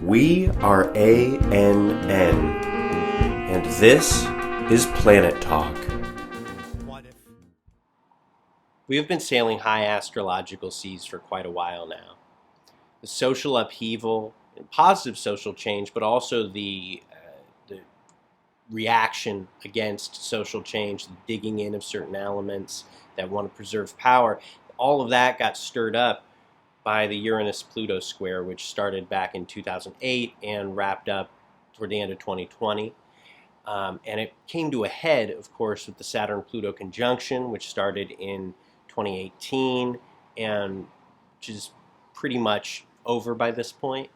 We are ANN, and this is Planet Talk. We have been sailing high astrological seas for quite a while now. The social upheaval and positive social change, but also the reaction against social change, the digging in of certain elements that want to preserve power, all of that got stirred up by the Uranus-Pluto square, which started back in 2008 and wrapped up toward the end of 2020. And it came to a head, of course, with the Saturn-Pluto conjunction, which started in 2018 and which is pretty much over by this point.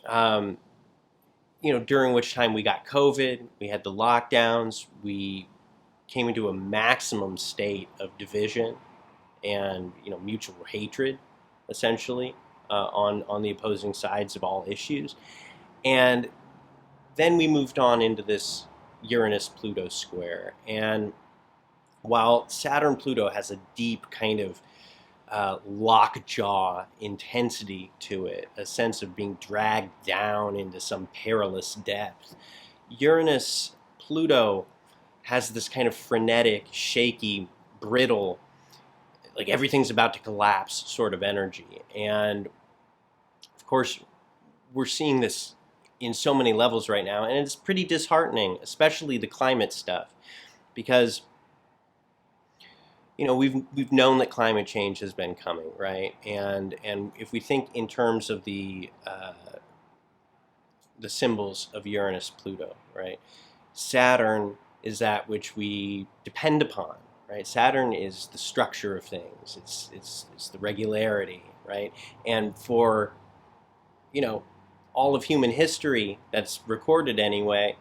During which time we got COVID, we had the lockdowns, we came into a maximum state of division and mutual hatred, essentially, on the opposing sides of all issues. And then we moved on into this Uranus-Pluto square. And while Saturn-Pluto has a deep kind of lockjaw intensity to it, a sense of being dragged down into some perilous depth, Uranus-Pluto has this kind of frenetic, shaky, brittle, like everything's about to collapse sort of energy. And of course, we're seeing this in so many levels right now, and it's pretty disheartening, especially the climate stuff, because we've known that climate change has been coming, right? And if we think in terms of the symbols of Uranus-Pluto, right? Saturn is that which we depend upon, right? Saturn is the structure of things. It's the regularity, right? And for all of human history that's recorded anyway,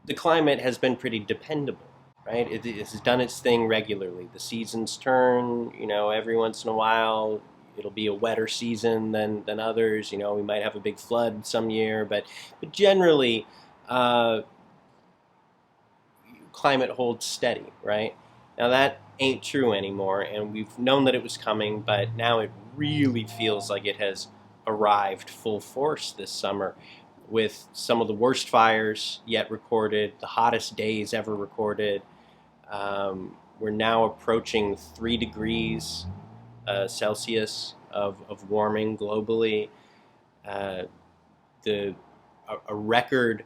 the climate has been pretty dependable. Right? It's done its thing regularly. The seasons turn, every once in a while. It'll be a wetter season than others. We might have a big flood some year, but generally, climate holds steady, right? Now that ain't true anymore, and we've known that it was coming, but now it really feels like it has arrived full force this summer, with some of the worst fires yet recorded, the hottest days ever recorded. We're now approaching 3 degrees Celsius of warming globally. A record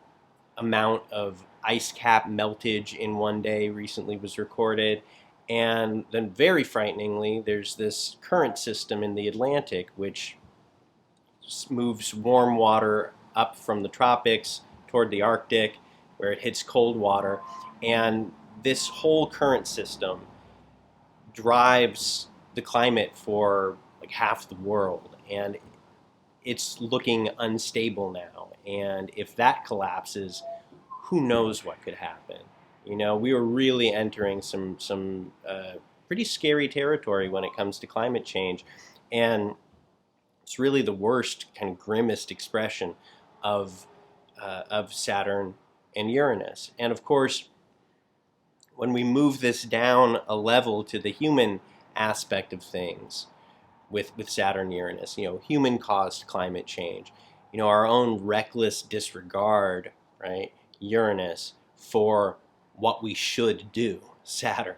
amount of ice cap meltage in one day recently was recorded. And then very frighteningly, there's this current system in the Atlantic which moves warm water up from the tropics toward the Arctic, where it hits cold water. And this whole current system drives the climate for like half the world, and it's looking unstable now. And if that collapses, who knows what could happen? We were really entering some pretty scary territory when it comes to climate change, and it's really the worst, kind of grimmest expression of Saturn and Uranus. And of course, when we move this down a level to the human aspect of things with Saturn-Uranus, human-caused climate change, our own reckless disregard, right, Uranus, for what we should do, Saturn.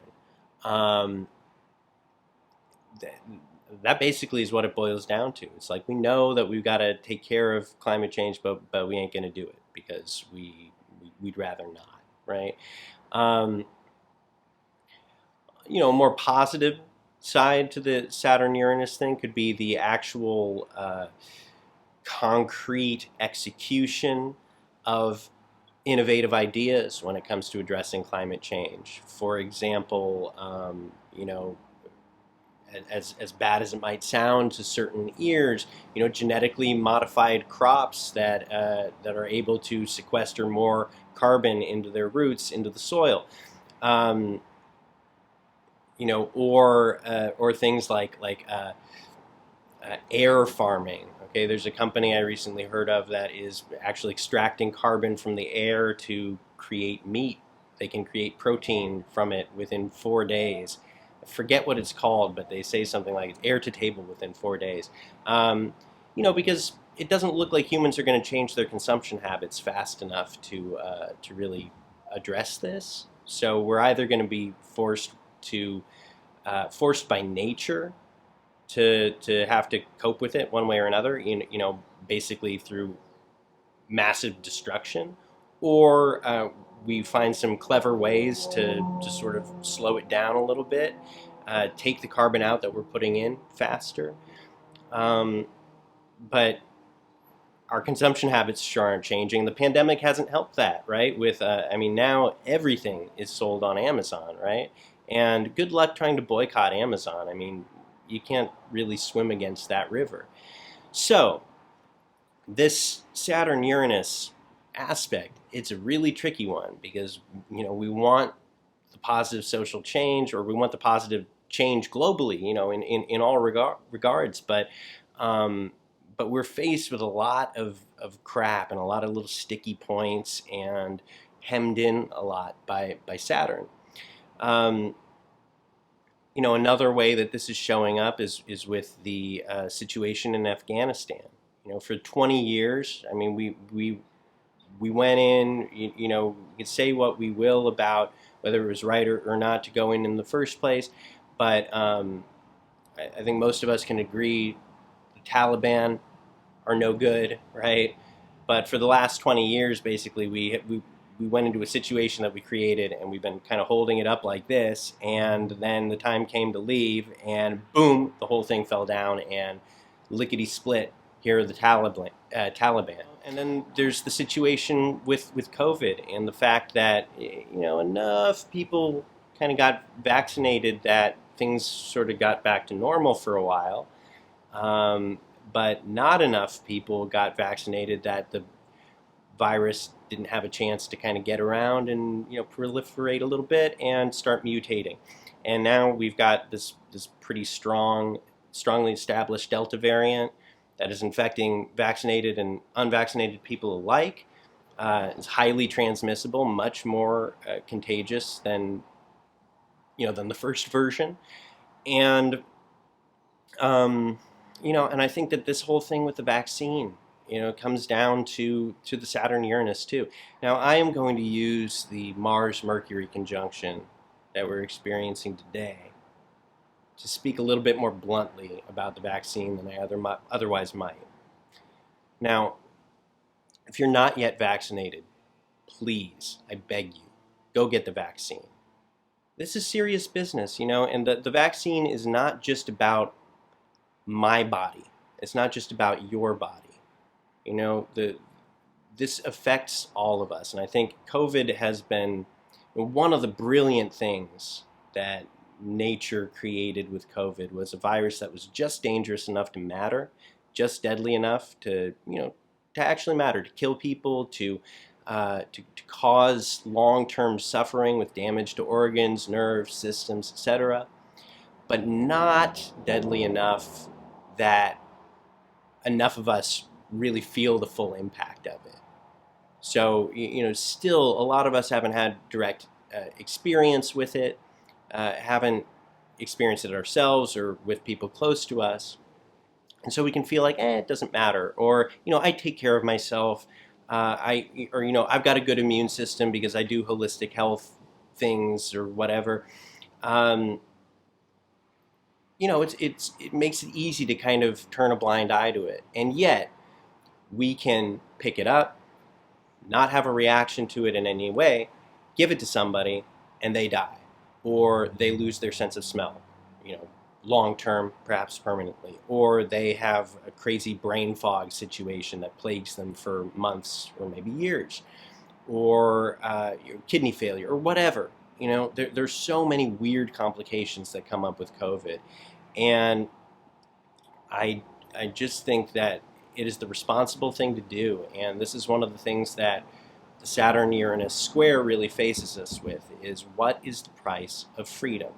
That basically is what it boils down to. It's like we know that we've got to take care of climate change, but we ain't going to do it because we'd rather not, right? A more positive side to the Saturn-Uranus thing could be the actual concrete execution of innovative ideas when it comes to addressing climate change. For example, as bad as it might sound to certain ears, genetically modified crops that are able to sequester more carbon into their roots, into the soil. Or things like air farming. Okay, there's a company I recently heard of that is actually extracting carbon from the air to create meat. They can create protein from it within 4 days. I forget what it's called, but they say something like air to table within 4 days. Because it doesn't look like humans are going to change their consumption habits fast enough to really address this. So we're either going to be forced by nature to have to cope with it one way or another, basically through massive destruction, or we find some clever ways to sort of slow it down a little bit, take the carbon out that we're putting in faster. Um, but our consumption habits sure aren't changing. The pandemic hasn't helped that, right? I mean, now everything is sold on Amazon, right? And good luck trying to boycott Amazon. I mean, you can't really swim against that river. So, this Saturn-Uranus aspect, it's a really tricky one because, we want the positive social change, or we want the positive change globally, in all regards. But we're faced with a lot of crap and a lot of little sticky points, and hemmed in a lot by Saturn. Another way that this is showing up is with the situation in Afghanistan. For 20 years, I mean, we went in. We can say what we will about whether it was right or not to go in the first place, but I think most of us can agree the Taliban are no good, right? But for the last 20 years, basically, we went into a situation that we created, and we've been kind of holding it up like this, and then the time came to leave, and boom, the whole thing fell down, and lickety-split, here are the Taliban. And then there's the situation with COVID, and the fact that, enough people kind of got vaccinated that things sort of got back to normal for a while. But not enough people got vaccinated that the virus didn't have a chance to kind of get around and proliferate a little bit and start mutating. And now we've got this pretty strongly established Delta variant that is infecting vaccinated and unvaccinated people alike. It's highly transmissible, much more contagious than the first version, and and I think that this whole thing with the vaccine, comes down to the Saturn-Uranus too. Now, I am going to use the Mars-Mercury conjunction that we're experiencing today to speak a little bit more bluntly about the vaccine than I otherwise might. Now, if you're not yet vaccinated, please, I beg you, go get the vaccine. This is serious business, and the vaccine is not just about my body. It's not just about your body. This affects all of us, and I think COVID has been one of the brilliant things that nature created with COVID was a virus that was just dangerous enough to matter, just deadly enough to actually matter, to kill people, to cause long-term suffering with damage to organs, nerves, systems, etc., but not deadly enough that enough of us really feel the full impact of it. So, still a lot of us haven't had direct experience with it, haven't experienced it ourselves or with people close to us. And so we can feel like, it doesn't matter. Or, I take care of myself. I've got a good immune system because I do holistic health things or whatever. It makes it easy to kind of turn a blind eye to it. And yet, we can pick it up, not have a reaction to it in any way, give it to somebody, and they die. Or they lose their sense of smell, long-term, perhaps permanently. Or they have a crazy brain fog situation that plagues them for months or maybe years. Or kidney failure, or whatever. There's so many weird complications that come up with COVID. And I just think that it is the responsible thing to do. And this is one of the things that the Saturn-Uranus square really faces us with, is what is the price of freedom?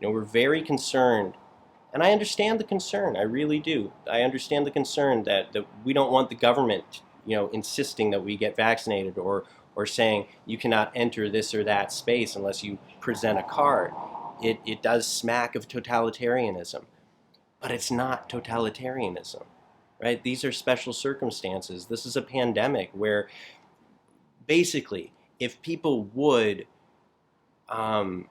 We're very concerned, and I understand the concern, I really do. I understand the concern that we don't want the government, insisting that we get vaccinated, or saying you cannot enter this or that space unless you present a card. It does smack of totalitarianism, but it's not totalitarianism, right? These are special circumstances. This is a pandemic where basically, if people um,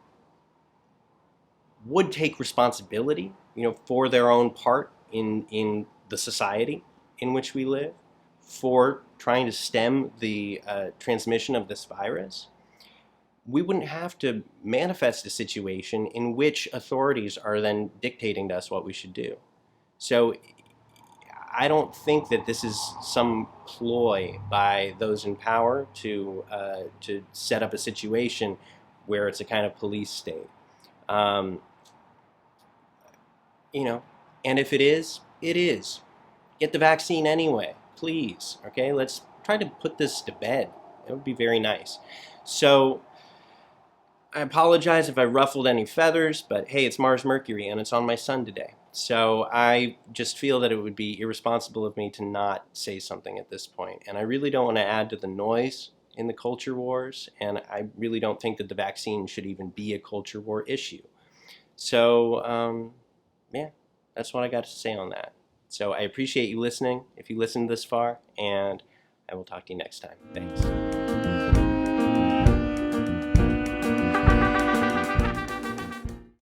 would take responsibility, for their own part in the society in which we live, for trying to stem the transmission of this virus, we wouldn't have to manifest a situation in which authorities are then dictating to us what we should do. So I don't think that this is some ploy by those in power to set up a situation where it's a kind of police state. Um, you know, and if it is, it is. Get the vaccine anyway, please. Okay, let's try to put this to bed. It would be very nice. So I apologize if I ruffled any feathers, but hey, it's Mars Mercury and it's on my sun today. So I just feel that it would be irresponsible of me to not say something at this point. And I really don't want to add to the noise in the culture wars, and I really don't think that the vaccine should even be a culture war issue. So, yeah, that's what I got to say on that. So I appreciate you listening, if you listened this far, and I will talk to you next time. Thanks.